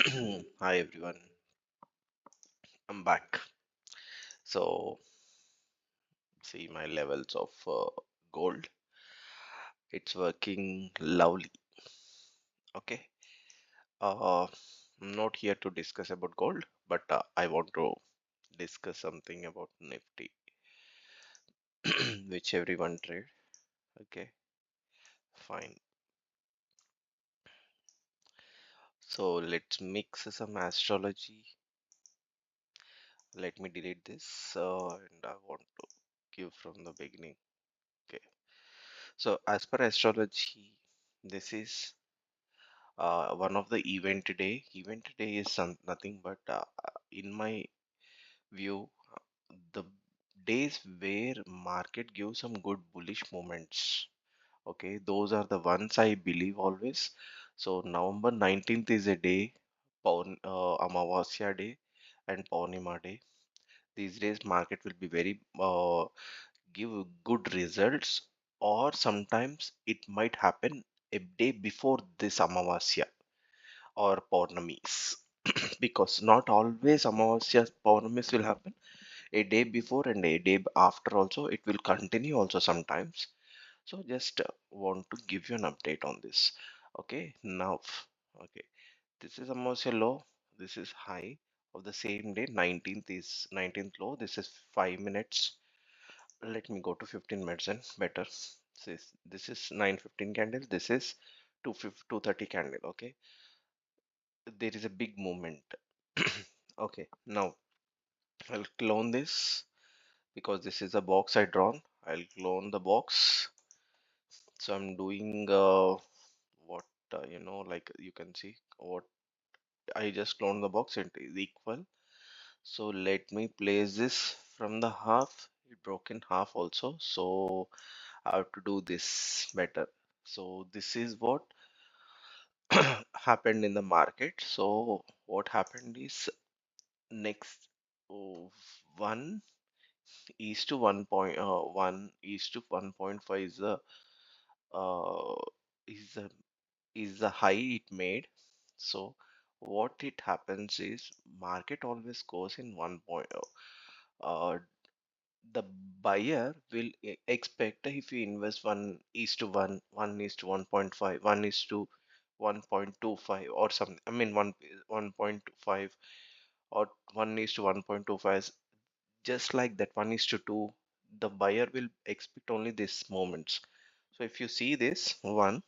Hi everyone, I'm back. So, see my levels of gold. It's working lovely. Okay. I'm not here to discuss about gold, but I want to discuss something about Nifty, which everyone trade. Okay, fine. So let's mix some astrology. Let me delete this, and I want to give from the beginning. Okay. So as per astrology, this is one of the event day is nothing but in my view, the days where market gives some good bullish moments. Okay, those are the ones I believe always. So November 19th is a day, Amavasya day and Paurnima day. These days market will be very give good results, or sometimes it might happen a day before this Amavasya or Paurnamis, because not always Amavasya Paurnamis will happen a day before and a day after also. It will continue also sometimes. So just want to give you an update on this. Okay, now, okay, this is Amavasya low, this is high of the same day. 19th low, this is 5 minutes. Let me go to 15 minutes and better. This is 9:15 candle, this is 2:30 candle. Okay, there is a big movement. Okay, now I'll clone this because this is a box I drawn. I'll clone the box. So I'm doing what like you can see what I just cloned the box. It is equal. So let me place this from the half. It broke in half also. So I have to do this better. So this is what happened in the market. So what happened is next, oh, 1 is to 1 is to 1.5 uh, is the is the high it made. So what it happens is market always goes in 1.0. The buyer will expect, if you invest 1 is to 1, 1 is to 1.5, 1 is to 1.25 or something. I mean 1.5 or 1 is to 1.25, just like that 1 is to 2. The buyer will expect only these moments. So if you see this 1.5,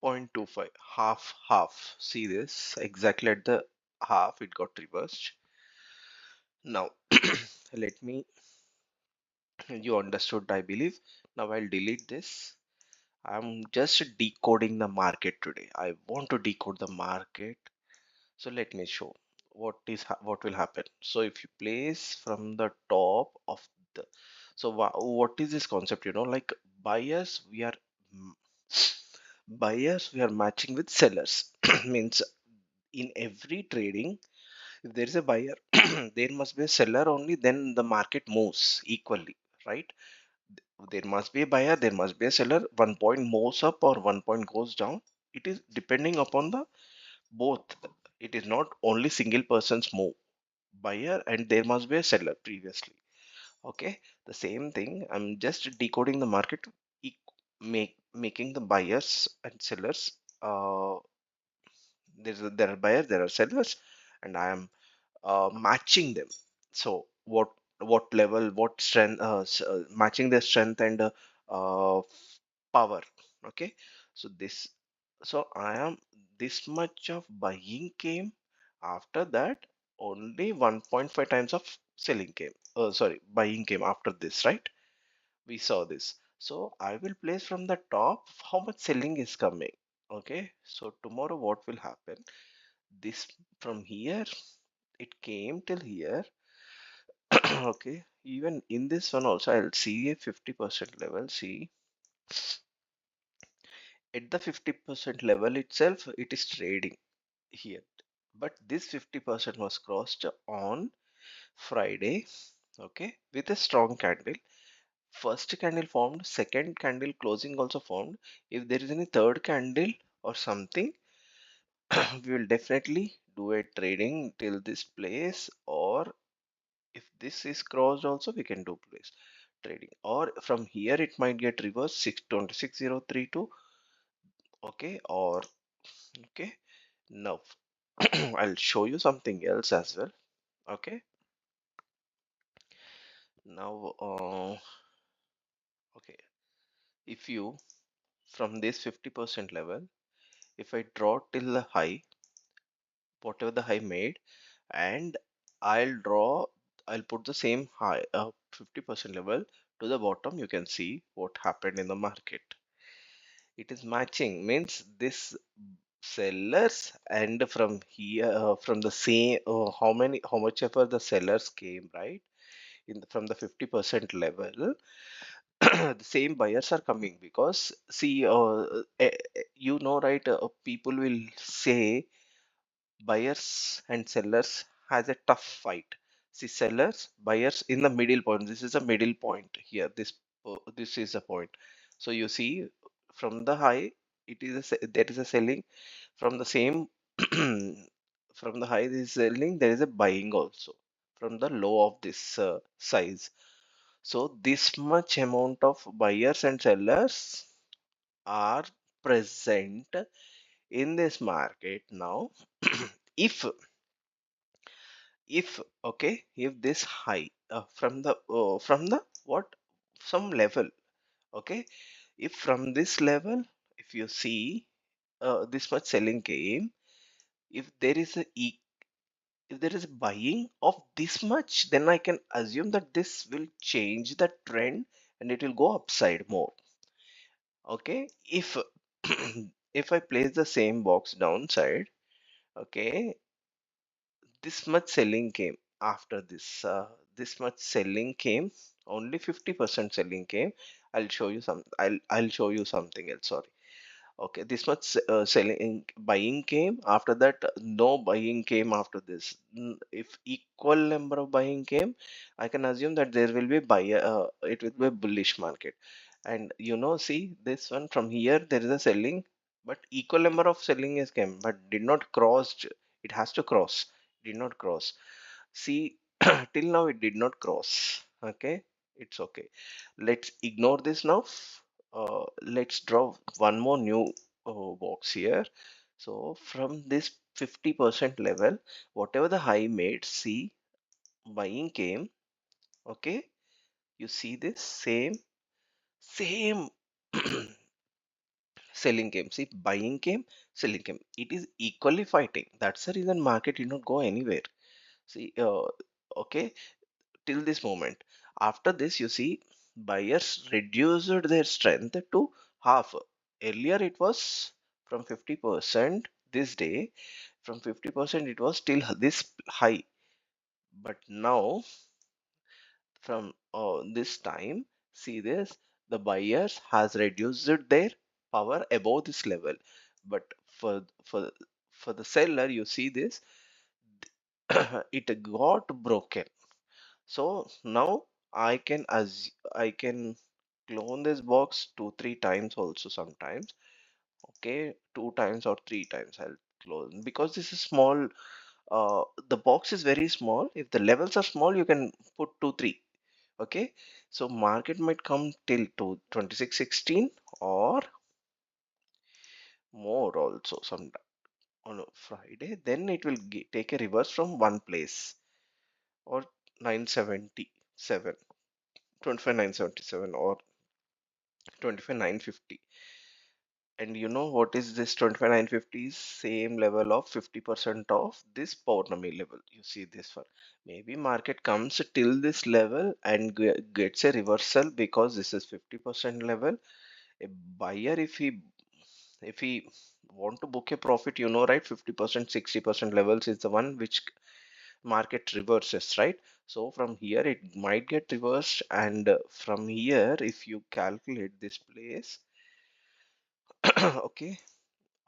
0.25, half half, see this exactly at the half it got reversed. Now let me, you understood I believe. Now I'll delete this. I'm just decoding the market today. I want to decode the market. So let me show what will happen. So if you place from the top of the, so what is this concept, like buyers we are mm, buyers we are matching with sellers. Means in every trading, if there is a buyer, there must be a seller only, then the market moves equally, right? There must be a buyer, there must be a seller. One point moves up or one point goes down. It is depending upon the both. It is not only single person's move, buyer and there must be a seller previously. Okay, the same thing. I'm just decoding the market, making the buyers and sellers. There are buyers, there are sellers, and I am matching them. So what level, what strength, matching their strength and uh, power. Okay, so this, so I am, this much of buying came. After that, only 1.5 times of selling came. Sorry, buying came after this, right? We saw this. So I will place from the top how much selling is coming. Okay, so tomorrow what will happen? This from here it came till here. Okay, even in this one also I'll see a 50% level. See, at the 50% level itself it is trading here, but this 50% was crossed on Friday. Okay, with a strong candle. First candle formed, second candle closing also formed. If there is any third candle, or something, we will definitely do a trading till this place, or if this is crossed also we can do place trading, or from here it might get reversed 626032. Okay, or okay, now I'll show you something else as well. Okay, now okay, if you from this 50% level, if I draw till the high, whatever the high made, and I'll draw, I'll put the same high 50% level to the bottom, you can see what happened in the market. It is matching, means this sellers, and from here from the same how much ever the sellers came, right, from the 50% level, the same buyers are coming, because see you know, right, people will say buyers and sellers has a tough fight. See, sellers, buyers in the middle point. This is a middle point here. This is a point. So you see, from the high, there is a selling. From the same from the high, this is selling. There is a buying also from the low of this size. So this much amount of buyers and sellers are present in this market now. if if okay, if this high from the what, some level, okay, if from this level, if you see this much selling came, if there is if there is a buying of this much, then I can assume that this will change the trend and it will go upside more. Okay, if if I place the same box downside, okay, this much selling came after this much selling came, only 50% selling came. I'll show you something else, sorry. Okay, this much selling buying came. After that, no buying came after this. If equal number of buying came, I can assume that there will be buyer. It will be a bullish market. And you know, see this one from here, there is a selling, but equal number of selling is came, but did not cross. It has to cross. Did not cross. See, till now it did not cross. Okay, it's okay. Let's ignore this now. Let's draw one more new box here. So from this 50% level, whatever the high made, see, buying came. Okay, you see this same selling came. See, buying came, selling came. It is equally fighting. That's the reason market did not go anywhere. See, okay, till this moment. After this, you see, buyers reduced their strength to half. Earlier, it was from 50%. This day, from 50%, it was still this high. But now, from this time, see this, the buyers has reduced their power above this level. But for the seller, you see this, it got broken. So now I can clone this box 2 3 times also sometimes. Okay, 2 times or 3 times I'll clone, because this is small. The box is very small. If the levels are small, you can put 2 3. Okay, so market might come till to 2616 or more also some on a Friday. Then it will take a reverse from one place, or 977, 25977, or 25950. And you know what is this 25950? Same level of 50% of this Purnami level. You see this one. Maybe market comes till this level and gets a reversal, because this is 50% level. A buyer, if he want to book a profit, you know, right, 50% 60% levels is the one which market reverses, right? So from here it might get reversed, and from here, if you calculate this place, okay,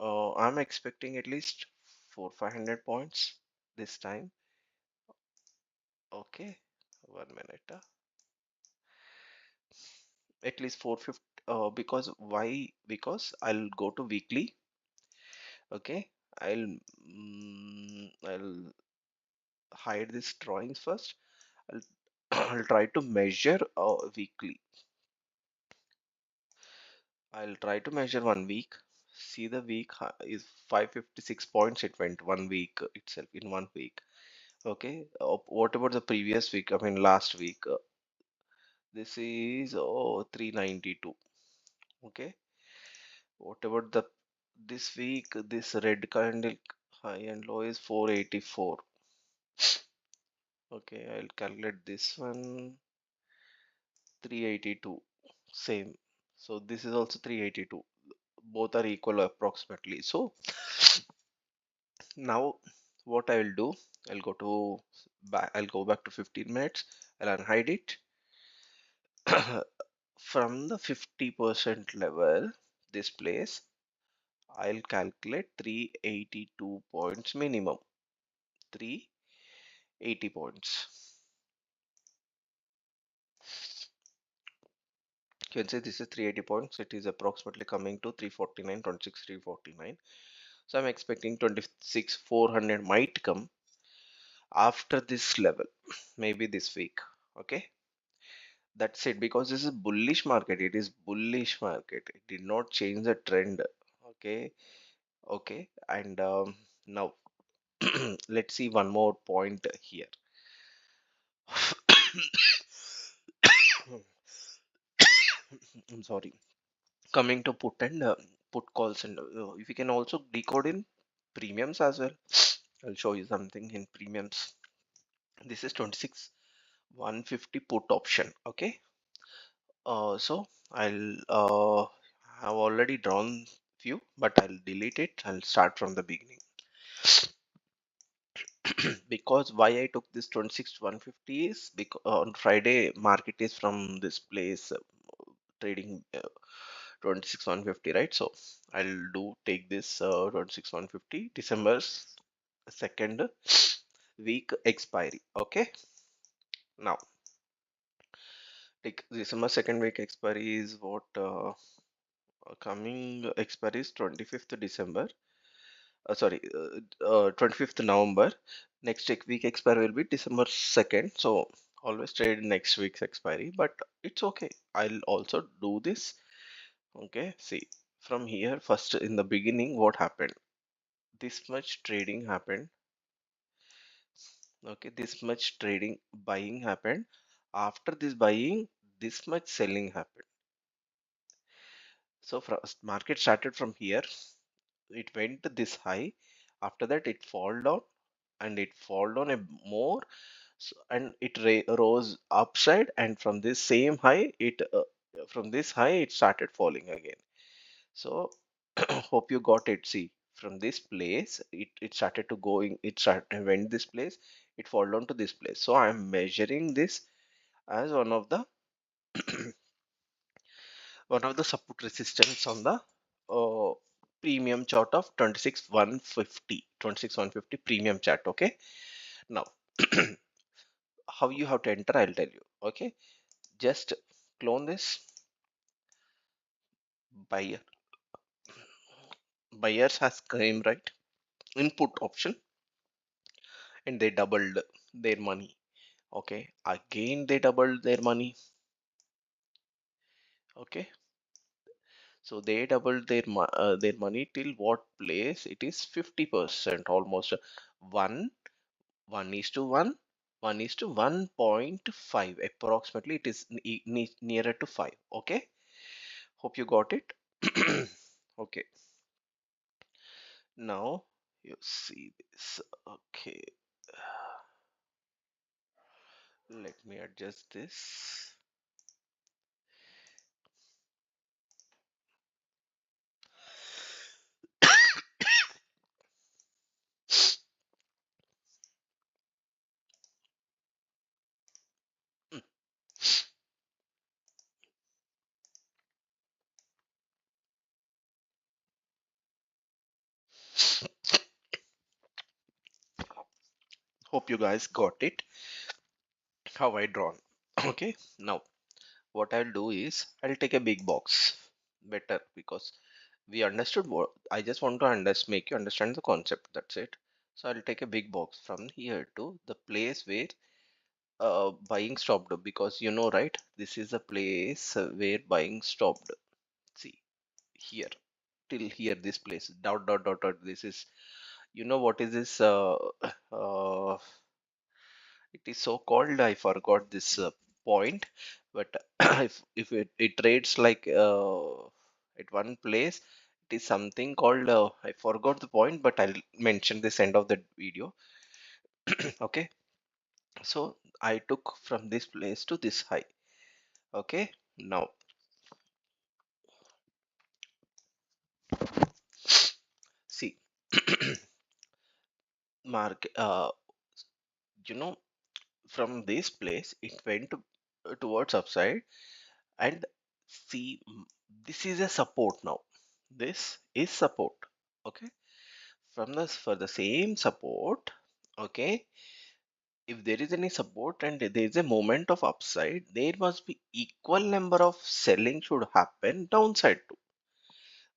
I'm expecting at least 400 500 points this time. Okay, 1 minute. At least 450. Because why? Because I'll go to weekly. Okay, I'll hide these drawings first. I'll I'll try to measure weekly. I'll try to measure 1 week. See, the week is 556 points. It went 1 week itself in 1 week. Okay. What about the previous week? I mean, last week. This is 392. Okay. What about the this week? This red candle high and low is 484. Okay. I'll calculate this one. 382. Same. So this is also 382. Both are equal approximately. So now what I will do, I'll go back to 15 minutes. I'll unhide it. From the 50% level, this place, I'll calculate 382 points minimum. 380 points. You can say this is 380 points. It is approximately coming to 349, 26, 349. So I'm expecting 26, 400 might come after this level, maybe this week. Okay. That's it, because this is bullish market. It is bullish market. It did not change the trend. Okay, okay. And now let's see one more point here. I'm sorry. Coming to put and put calls, and if you can also decode in premiums as well. I'll show you something in premiums. This is 26 150 put option. Okay. So I'll have already drawn few, but I'll delete it. I'll start from the beginning. Because why I took this 26 150 is because on Friday market is from this place trading 26 150, right? So I'll do take this 26 150 December's second week expiry. Okay, now take December second week expiry is what coming expiry is 25th December. Sorry, 25th November. Next week expiry will be December 2nd. So always trade next week's expiry, but it's okay. I'll also do this. Okay, see, from here, first in the beginning, what happened? This much trading happened. Okay, this much trading buying happened. After this buying, this much selling happened. So market started from here. It went to this high. After that, it fall down and it fall down a more. So, and it rose upside, and from this same high from this high it started falling again. So hope you got it. See, from this place it started to going, it started went this place, it fall down to this place. So I'm measuring this as one of the support resistance on the uh, premium chart of 26 150, 26 150 premium chart. Okay, now how you have to enter, I'll tell you. Okay, just clone this. Buyer buyers has came right input option, and they doubled their money. Okay, again they doubled their money. Okay, so they doubled their money till what place? It is 50%, almost one. 1 is to 1, 1 is to 1.5 approximately. It is nearer to 5. Okay, hope you got it. Okay, now you see this. Okay, let me adjust this. Hope you guys got it how I drawn. Okay, now what I'll do is I'll take a big box, better, because We understood what I just want to make you understand the concept. That's it. So I'll take a big box from here to the place where buying stopped, because you know, right? This is the place where buying stopped. See here, till here, this place, dot dot dot dot. This is, you know what is this? It is so called. I forgot this point, but if it trades like at one place, it is something called. I forgot the point, but I'll mention this end of the video. Okay, so I took from this place to this high. Okay, now see, mark. You know, from this place, it went towards upside, and see, this is a support now. This is support. Okay, from this for the same support. Okay, if there is any support and there is a moment of upside, there must be equal number of selling should happen downside too.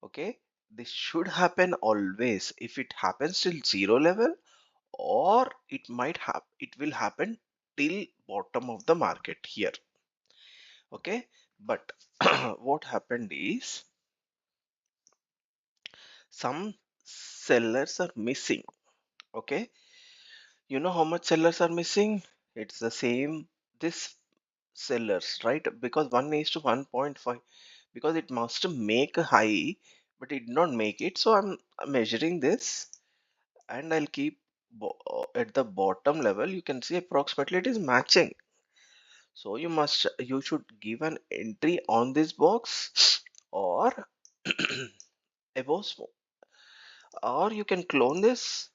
Okay, this should happen always. If it happens till zero level, or it will happen till bottom of the market here. Okay, but what happened is some sellers are missing. Okay, you know how much sellers are missing? It's the same this sellers, right? Because 1 is to 1.5, because it must make a high, but it did not make it. So I'm measuring this, and I'll keep at the bottom level. You can see approximately it is matching. So you should give an entry on this box, or above smoke, or you can clone this.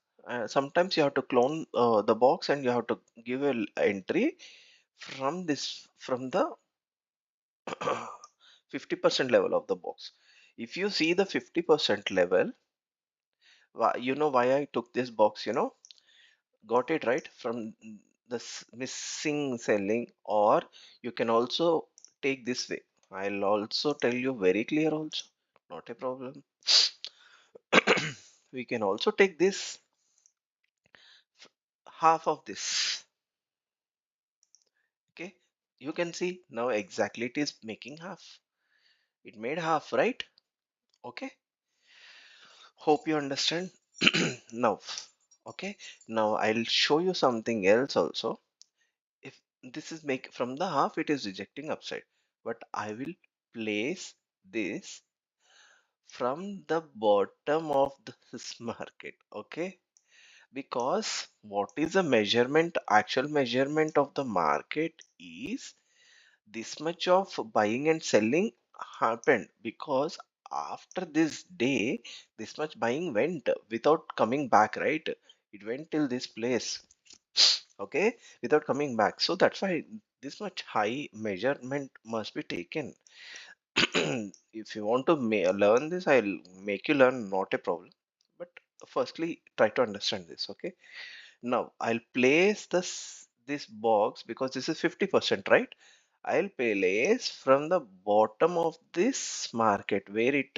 Sometimes you have to clone the box, and you have to give a entry from this, from the 50% level of the box. If you see the 50% level, you know why I took this box, got it right, from the missing selling. Or you can also take this way. I'll also tell you very clear also, not a problem. We can also take this half of this. Okay, you can see now exactly it is making half. It made half, right? Okay, hope you understand. Now, okay, now I'll show you something else also. If this is make from the half, it is rejecting upside, but I will place this from the bottom of this market. Okay, because what is the measurement, actual measurement of the market is this much of buying and selling happened, because after this day this much buying went without coming back, right? It went till this place. Okay, without coming back. So that's why this much high measurement must be taken. If you want to learn this, I'll make you learn, not a problem. But firstly, try to understand this. Okay, now I'll place this box, because this is 50%, right? I'll place from the bottom of this market where it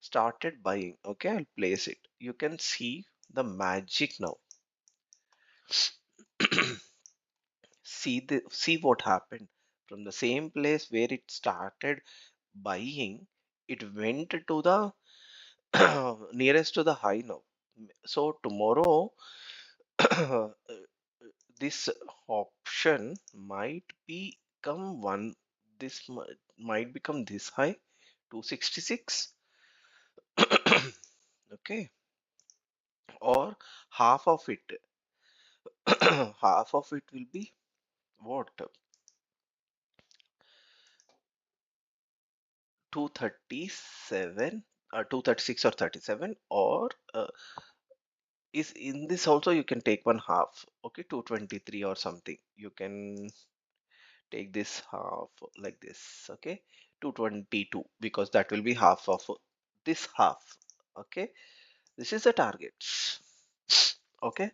started buying. Okay, I'll place it. You can see the magic now. See what happened. From the same place where it started buying, it went to the nearest to the high now. So tomorrow, this option might become one. This might become this high, 266. Okay, or half of it. Half of it will be what? 237, 236 or 37, or is in this also you can take one half. Okay, 223 or something. You can take this half like this. Okay, 222, because that will be half of this half. Okay, this is the targets. Okay.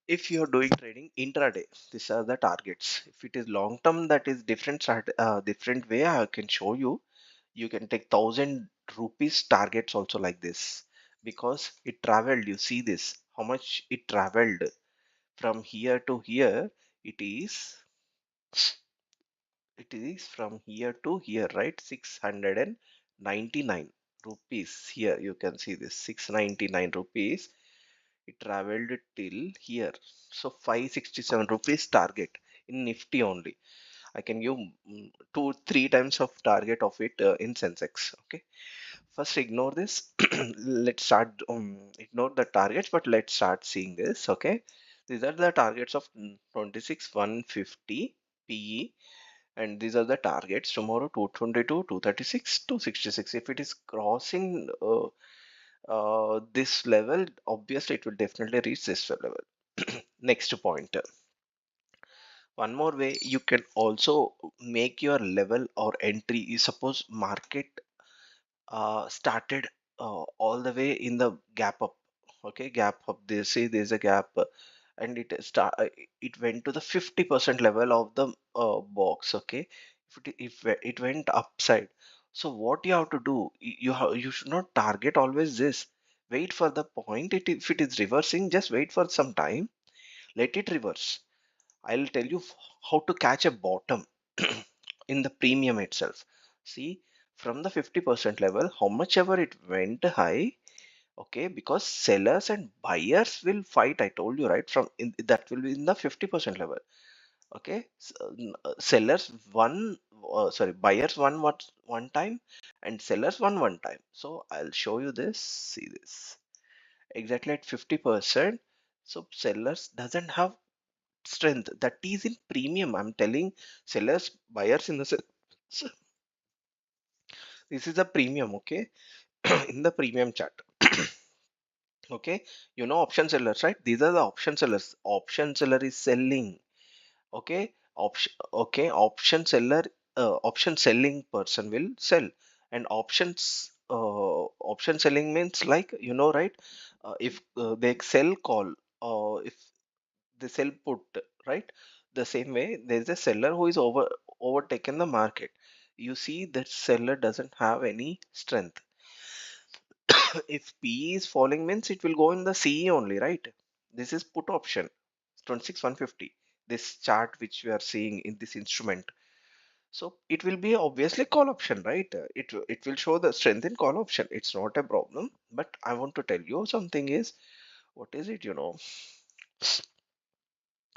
If you are doing trading intraday, these are the targets. If it is long term, that is different different way I can show you. You can take 1,000 rupees targets also like this, because it traveled. You see this, how much it traveled from here to here. It is it is from here to here, right? 699 rupees. Here you can see this 699 rupees. It traveled till here. So 567 rupees target in Nifty only. I can give two, three times of target of it in Sensex. Okay. First, ignore this. Let's start. Ignore the targets, but let's start seeing this. Okay. These are the targets of 26, 150 PE, and these are the targets tomorrow: 222, 236, 266. If it is crossing this level, obviously it will definitely reach this level. Next point. One more way you can also make your level or entry is, suppose market started all the way in the gap up. Okay, gap up. They say there's a gap, and it went to the 50% level of the box. Okay, if it went upside, so what you have to do, you should not target always this. Wait for the point. If it is reversing, just wait for some time. Let it reverse. I'll tell you how to catch a bottom in the premium itself. See, from the 50% level, how much ever it went high, okay, because sellers and buyers will fight. I told you, right? That will be in the 50% level. Okay, sellers won, sorry, buyers won one time, and sellers won one time. So I'll show you this. See this exactly at 50%. So sellers doesn't have strength, that is in premium. I'm telling sellers, buyers in the this is a premium. Okay. In the premium chart. Okay, option sellers, right? These are the option sellers. Option seller is selling. Okay, option seller, option selling person will sell. And option selling means, like, right? If they sell call, if they sell put, right? The same way, there's a seller who is overtaken the market. You see that seller doesn't have any strength. If PE is falling, means it will go in the CE only, right? This is put option 26 150, this chart which we are seeing in this instrument. So it will be obviously call option, right? It will show the strength in call option. It's not a problem. But I want to tell you something is, what is it,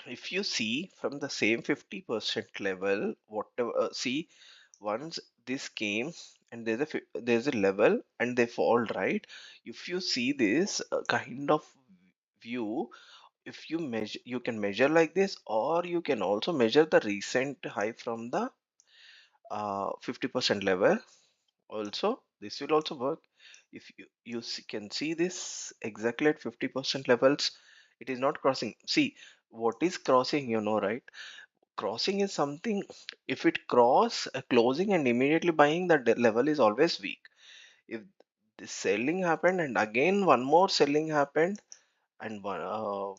if you see from the same 50% level, whatever, see, once this came and there's a level and they fall, right? If you see this kind of view, if you measure, you can measure like this, or you can also measure the recent high from the 50% level. Also, this will also work. If can see this exactly at 50% levels, it is not crossing. See, what is crossing, right? Crossing is something, if it cross a closing and immediately buying, the level is always weak. If the selling happened and again one more selling happened, and one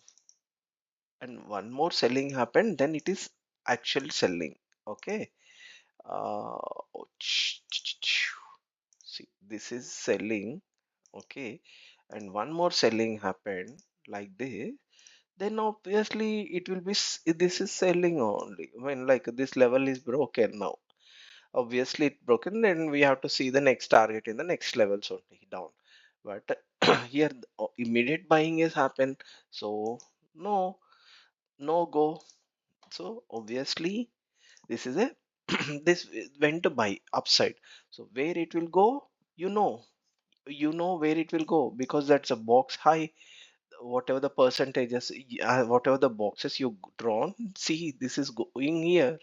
more selling happened, then it is actual selling. Okay. uh, See, this is selling. Okay, and one more selling happened like this, then obviously it will be this is selling only when, like, this level is broken now. Obviously it broken, then we have to see the next target in the next levels only down. But here immediate buying has happened, so no, no go. So obviously this is a this went to buy upside. So where it will go, you know where it will go, because that's a box high. Whatever the percentages, whatever the boxes you drawn, see, this is going here.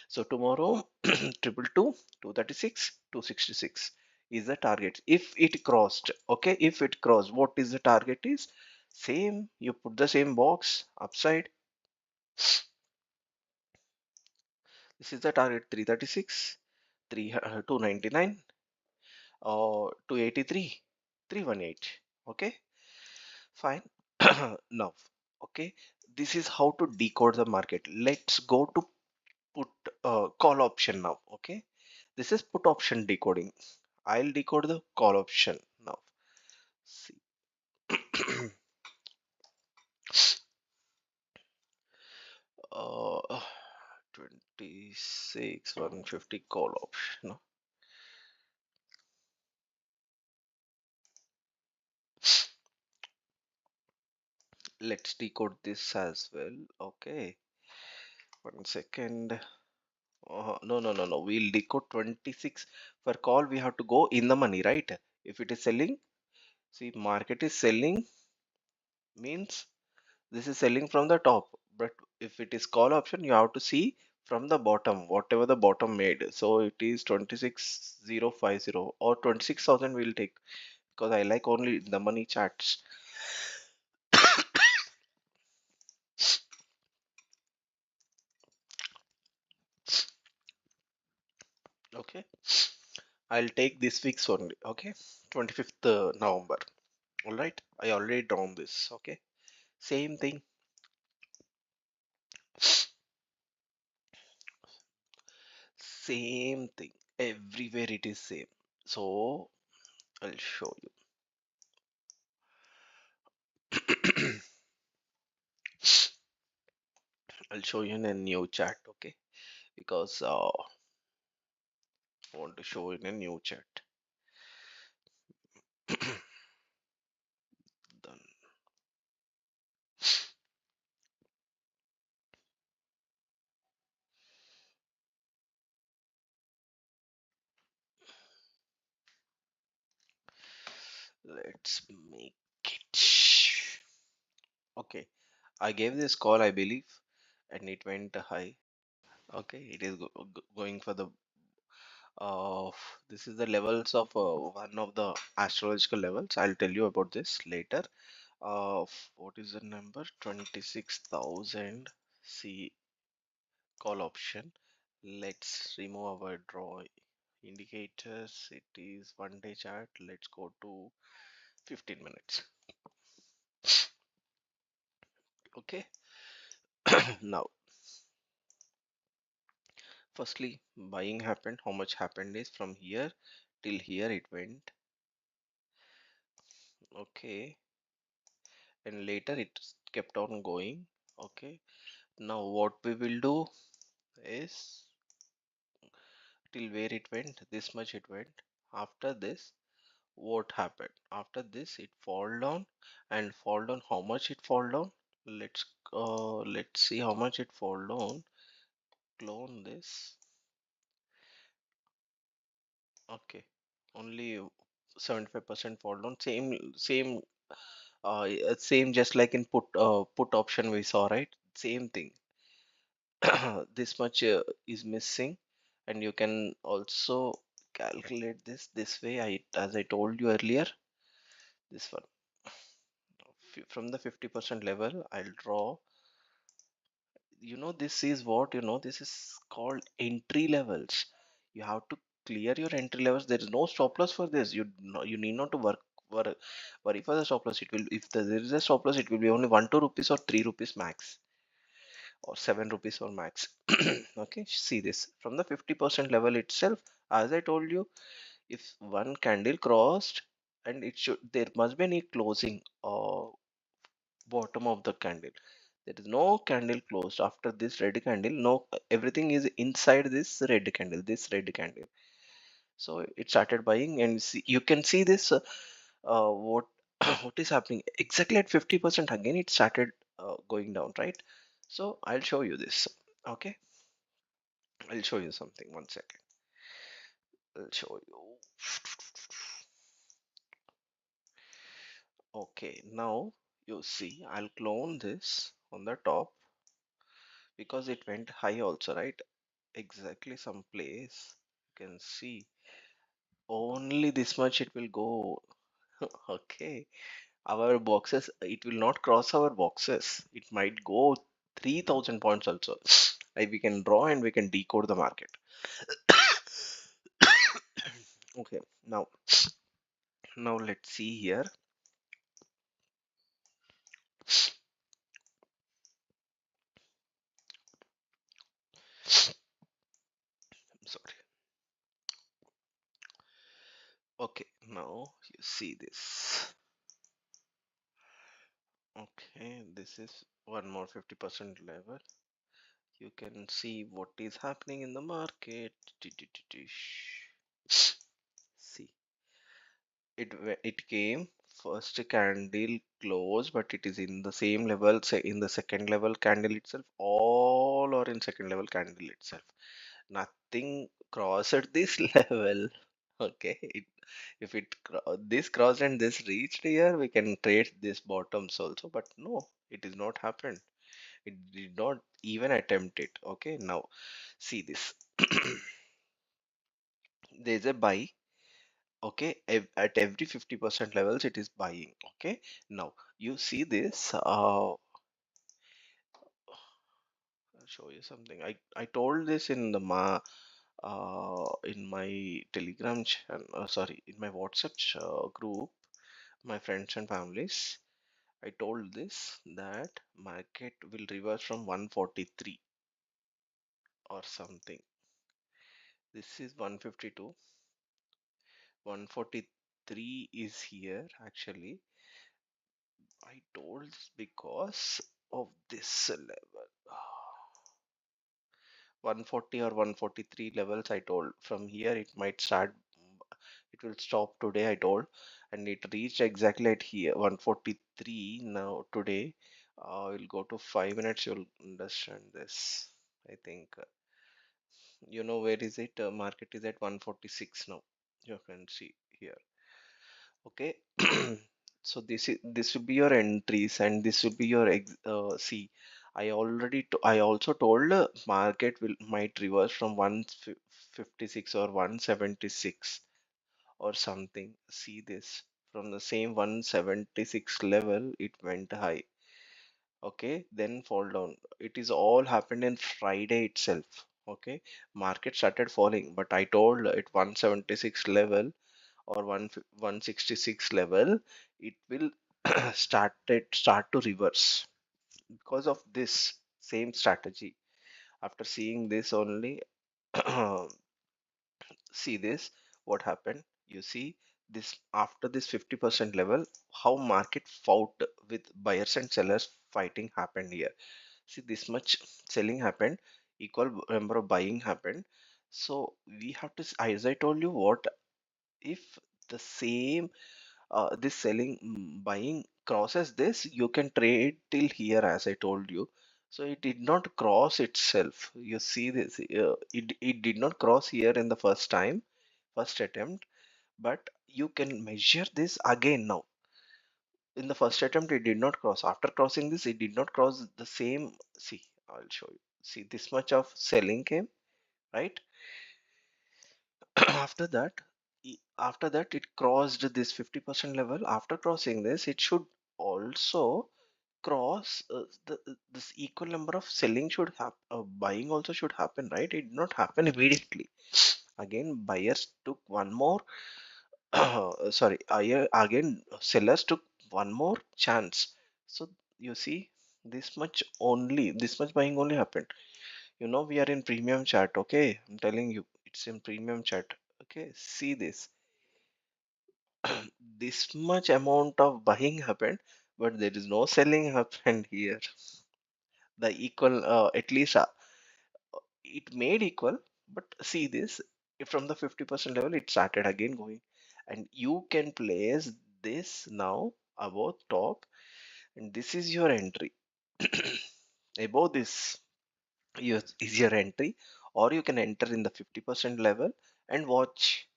So tomorrow, triple two, 236, 266 is the target. If it crossed, okay, if it crossed, what is the target is? Same, you put the same box upside. This is the target: 336, 299, or 283, 318. Okay, fine. Now, okay, this is how to decode the market. Let's go to put call option now. Okay, This is put option decoding. I'll decode the call option now. See. 26 150 call option. Let's decode this as well. Okay, 1 second. No. We'll decode 26 for call. We have to go in the money, right? If it is selling, see, market is selling means this is selling from the top. But if it is call option, you have to see from the bottom, whatever the bottom made. So it is 26050 or 26,000 we'll take because I like only the money charts. Okay, I'll take this week's only. Okay, 25th November. All right, I already drawn this. Okay, same thing. Same thing. Everywhere it is same. So I'll show you. I'll show you in a new chat. Okay, because I want to show in a new chat. Done. Let's make it. Okay, I gave this call, I believe, and it went high. Okay, it is going for the uh this is the levels of one of the astrological levels. I'll tell you about this later. What is the number? 26,000. See, call option. Let's remove our draw indicators. It is 1 day chart. Let's go to 15 minutes. Okay. Now, firstly, buying happened. How much happened is from here till here it went. Okay. And later it kept on going. Okay. Now, what we will do is till where it went, this much it went. After this, what happened? After this, it fall down and fall down. How much it fall down? Let's see how much it fall down. Clone this. Okay, only 75% fall down. Same just like in put option we saw, right? Same thing. This much is missing, and you can also calculate this way. As I told you earlier, this one from the 50% level, I'll draw. This is what this is called entry levels. You have to clear your entry levels. There is no stop loss for this. You need not to wor- worry for the stop loss. It will if there is a stop loss, it will be only 1 2 rupees or 3 rupees max or 7 rupees or max. Okay, see this from the 50% level itself. As I told you, if one candle crossed, and it should there must be any closing or bottom of the candle. There is no candle closed after this red candle. No, everything is inside this red candle. This red candle. So it started buying, and you can see this. What what is happening exactly at 50%? Again, it started going down, right? So I'll show you this. Okay, I'll show you something. 1 second. I'll show you. Okay, now you see. I'll clone this on the top because it went high also, right? Exactly some place you can see only this much it will go. Okay, our boxes, it will not cross our boxes. It might go 3,000 points also. Like we can draw and we can decode the market. Okay, now let's see here. I'm sorry. Now you see this. Okay, this is one more 50% level. You can see what is happening in the market. See, it came first candle close, but it is in the same level, say in the second level candle itself, all or in second level candle itself. Nothing crossed this level. Okay, if this crossed and this reached here, we can trade this bottoms also, but no, it is not happened. It did not even attempt it. Okay, now see this. There's a buy. Okay, at every 50% levels, it is buying. Okay, now you see this. I'll show you something. I told this in the in my Telegram channel. Sorry, in my WhatsApp group, my friends and families. I told this that market will reverse from 143 or something. This is 152. 143 is here actually. I told this because of this level. 140 or 143 levels I told. From here it might start, it will stop today I told, and it reached exactly at here 143. Now today we'll go to 5 minutes, you'll understand this. I think you know where is it, market is at 146 now, you can see here. Okay. So this will be your entries and this will be your see. I also told market will might reverse from 156 or 176 or something. See this, from the same 176 level it went high. Okay, then fall down. It is all happened in Friday itself. Okay, market started falling, but I told at 176 level or 166 level, it will start to reverse because of this same strategy. After seeing this only, see this, what happened? You see this after this 50% level, how market fought with buyers and sellers fighting happened here. See this much selling happened, equal number of buying happened. So we have to, as I told you, what if the same this selling buying crosses this, you can trade till here as I told you. So it did not cross itself. You see this, it did not cross here in the first attempt, but you can measure this again now. In the first attempt it did not cross. After crossing this, it did not cross the same. See, I'll show you. See, this much of selling came, right? After that, after that it crossed this 50% level. After crossing this, it should also cross this equal number of selling should happen, buying also should happen, right? It did not happen immediately. Again buyers took one more sorry, again sellers took one more chance. So you see, this much buying only happened. You know, we are in premium chart. Okay, I'm telling you, it's in premium chart. Okay, see this. This much amount of buying happened, but there is no selling happened here. The equal, at least it made equal, but see this, from the 50% level, it started again going, and you can place this now above top, and this is your entry. Above this is your entry, or you can enter in the 50% level and watch.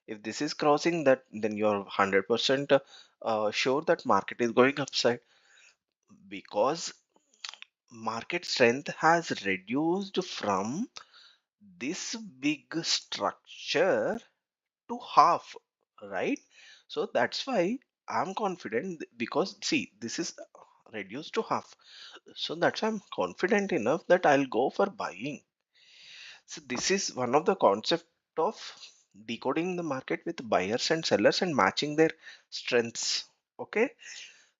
If this is crossing that, then you're 100% sure that market is going upside, because market strength has reduced from this big structure to half, right? So that's why I'm confident, because see, this is reduced to half. So that's why I'm confident enough that I'll go for buying. So this is one of the concept of decoding the market with buyers and sellers and matching their strengths. Okay.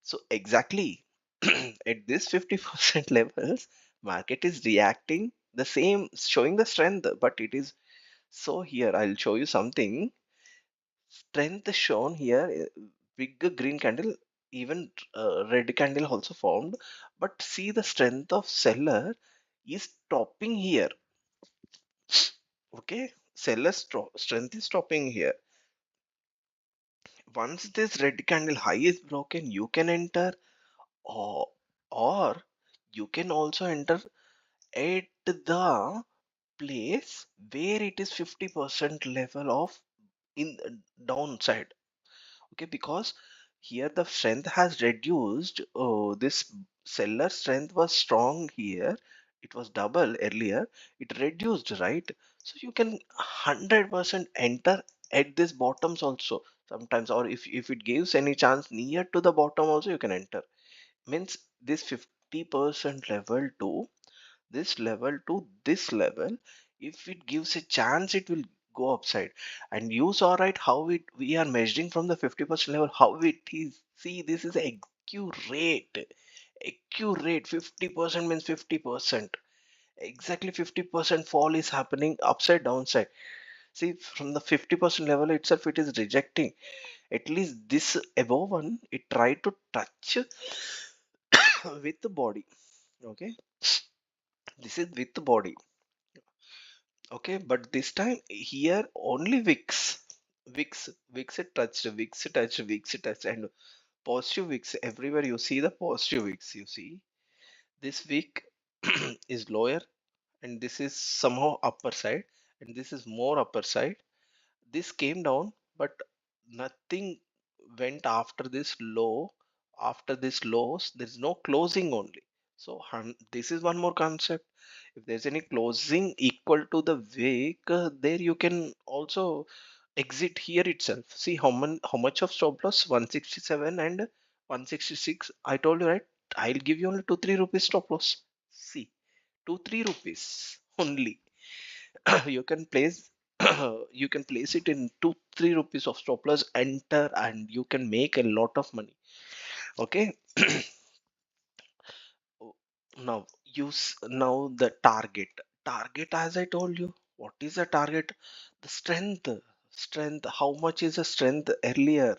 So exactly at this 50% levels, market is reacting the same, showing the strength, but it is so here. I'll show you something. Strength shown here, big green candle, even red candle also formed, but see the strength of seller is stopping here. Okay, seller strength is stopping here. Once this red candle high is broken, you can enter, or you can also enter at the place where it is 50% level of in downside. Okay, because here the strength has reduced. Oh, this seller strength was strong here, it was double earlier, it reduced, right? So you can 100% enter at this bottoms also sometimes, or if it gives any chance near to the bottom also you can enter. Means this 50% level to this level to this level, if it gives a chance it will go upside. And you saw, right, how it we are measuring from the 50% level, how it is. See, this is accurate. 50% means 50%, exactly 50% fall is happening upside downside. See, from the 50% level itself it is rejecting. At least this above one it tried to touch with the body. Okay, this is with the body. Okay, but this time here only Wicks it touched, Wicks it touched, and positive Wicks everywhere. You see the positive Wicks. You see this wick is lower, and this is somehow upper side, and this is more upper side. This came down, but nothing went after this low. After this lows, there is no closing only. So this is one more concept. If there's any closing equal to the wick, there you can also exit here itself. See how much of stop loss? 167 and 166. I told you, right? I'll give you only 2 3 rupees stop loss. See, 2 3 rupees only. You can place you can place it in 2 3 rupees of stop loss, enter, and you can make a lot of money. Okay. Oh, now now the target, as I told you, what is the target? The strength. How much is the strength earlier?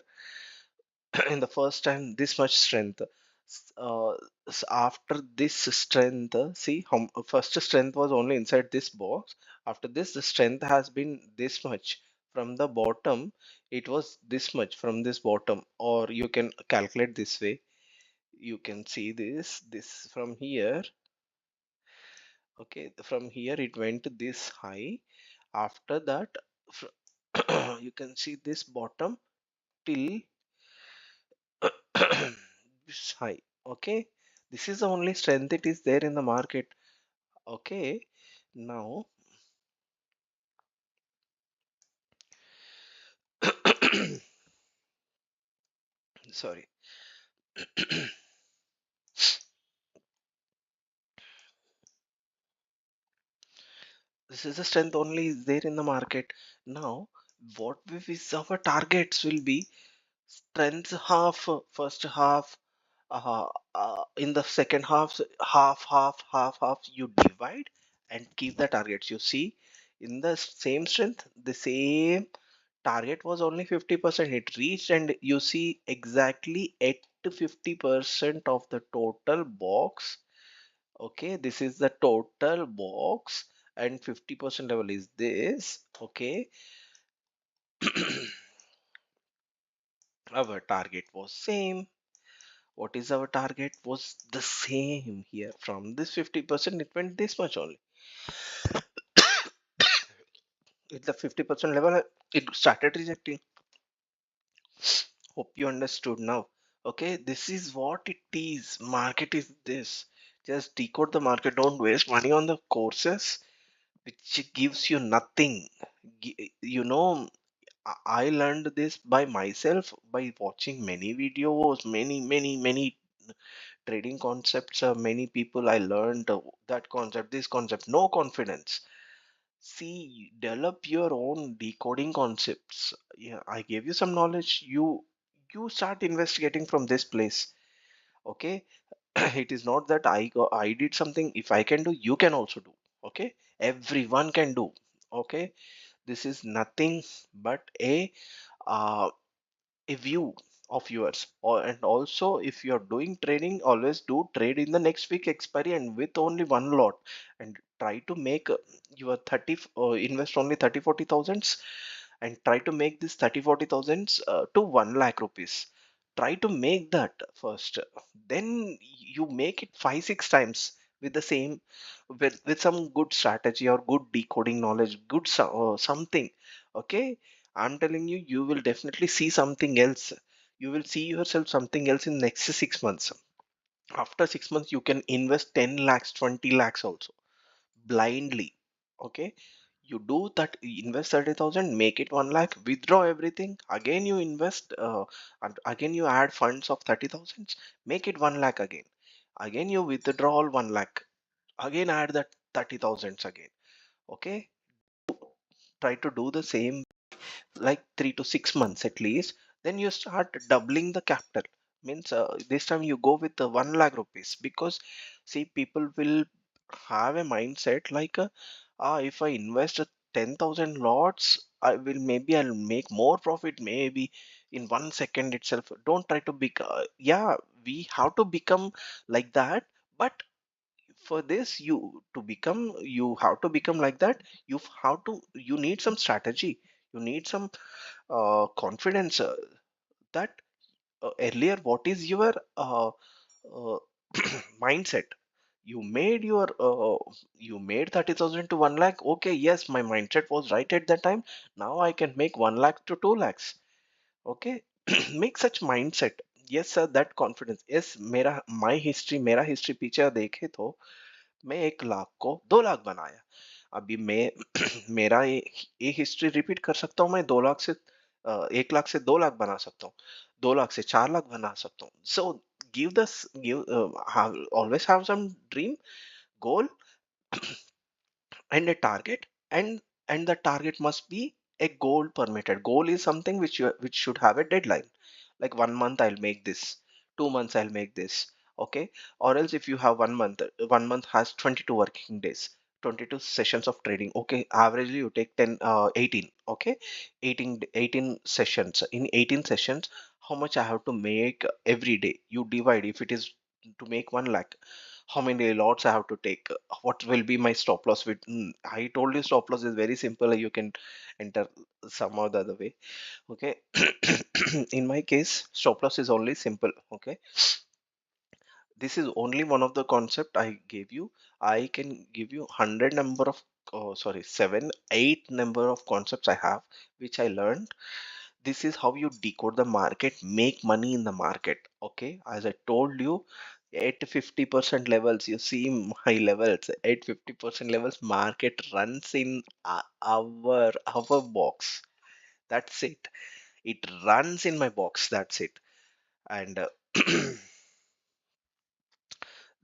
In the first time this much strength. uh, After this strength, see how first strength was only inside this box. After this the strength has been this much. From the bottom it was this much from this bottom, or you can calculate this way. You can see this from here. Okay, from here it went this high. After that, you can see this bottom till this high. Okay, this is the only strength it is there in the market. Okay, now sorry. This is the strength only is there in the market. Now what is our targets will be strength half, first half, uh, in the second half, half, you divide and keep the targets. You see, in the same strength, the same target was only 50%. It reached, and you see exactly at 50% of the total box. Okay, this is the total box, and 50% level is this. Okay, our target was same. What is our target was the same here. From this 50% it went this much only. At the 50% level it started rejecting. Hope you understood now. Okay, this is what it is. Market is this. Just decode the market. Don't waste money on the courses which gives you nothing. You know, I learned this by myself by watching many videos, many trading concepts. Many people I learned that concept, this concept. No confidence. See, develop your own decoding concepts. Yeah, I gave you some knowledge. You start investigating from this place. Okay, it is not that I did something. If I can do, you can also do. Okay, everyone can do. Okay, this is nothing but a uh, a view of yours, or and also if you're doing trading, always do trade in the next week expiry and with only one lot, and try to make your 30 invest only 30 40 thousands, and try to make this 30 40 thousands to 1 lakh rupees. Try to make that first, then you make it 5 6 times with the same, with some good strategy or good decoding knowledge, good something. Okay, I'm telling you, you will definitely see something else. You will see yourself something else in next 6 months. After 6 months, you can invest 10 lakhs, 20 lakhs also blindly. Okay. You do that, invest 30,000, make it 1 lakh, withdraw everything. Again, you invest, and again, you add funds of 30,000, make it 1 lakh again. Again, you withdraw all 1 lakh. Again, add that 30,000 again. Okay. Try to do the same like 3 to 6 months at least, then you start doubling the capital. Means this time you go with the 1 lakh rupees, because see, people will have a mindset like if I invest 10,000 lots, I will, maybe I'll make more profit maybe in 1 second itself. Don't try to be yeah, we have to become like that, but for this, you have to become like that. You need some strategy, you need some confidence, that earlier what is your uh, mindset. You made 30,000 to 1 lakh. Okay, yes, my mindset was right at that time. Now I can make 1 lakh to 2 lakhs. Okay. Make such mindset. Yes sir, that confidence. Yes, मेरा history पीछे देखे तो मैं 1 लाख को 2 लाख बनाया। अभी मैं मेरा ये हिस्ट्री रिपीट कर सकता हूँ। मैं 2 लाख से 1 लाख से 2 लाख बना सकता हूँ। 2 लाख से 4 लाख बना सकता हूँ। सो give always have some dream, goal, and a target, and the target must be a goal permitted. Goal is something which should have a deadline, like 1 month I'll make this, 2 months I'll make this. Okay. Or else if you have 1 month, 1 month has 22 working days, 22 sessions of trading. Okay, averagely you take 10 18. Okay, 18 sessions. In 18 sessions, how much I have to make every day, you divide. If it is to make 1 lakh, how many lots I have to take, what will be my stop loss with. I told you stop loss is very simple, you can enter some or the other way. Okay. In my case, stop loss is only simple. Okay, this is only one of the concept I gave you. I can give you 100 number of, oh, sorry, 7 8 number of concepts I have, which I learned. This is how you decode the market, make money in the market. Okay, as I told you, at 50% levels, you see my levels at 50% levels, market runs in our box. That's it. It runs in my box. That's it. And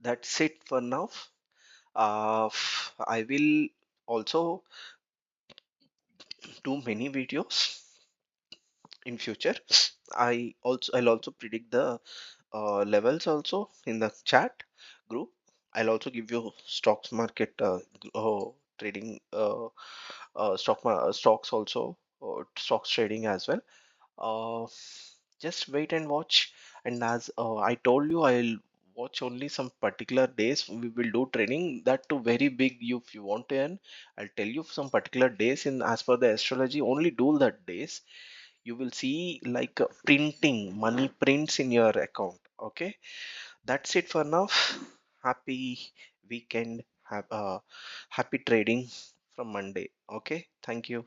that's it for now. I will also do many videos in future. I'll also predict the levels also in the chat group. I'll also give you stocks market trading, stocks also, stocks trading as well. Uh, just wait and watch. And as I told you, I'll watch only some particular days. We will do training that too very big. You, if you want to earn, I'll tell you some particular days in as per the astrology. Only do that days. You will see like printing money prints in your account. Okay, that's it for now. Happy weekend. Have happy trading from Monday. Okay, thank you.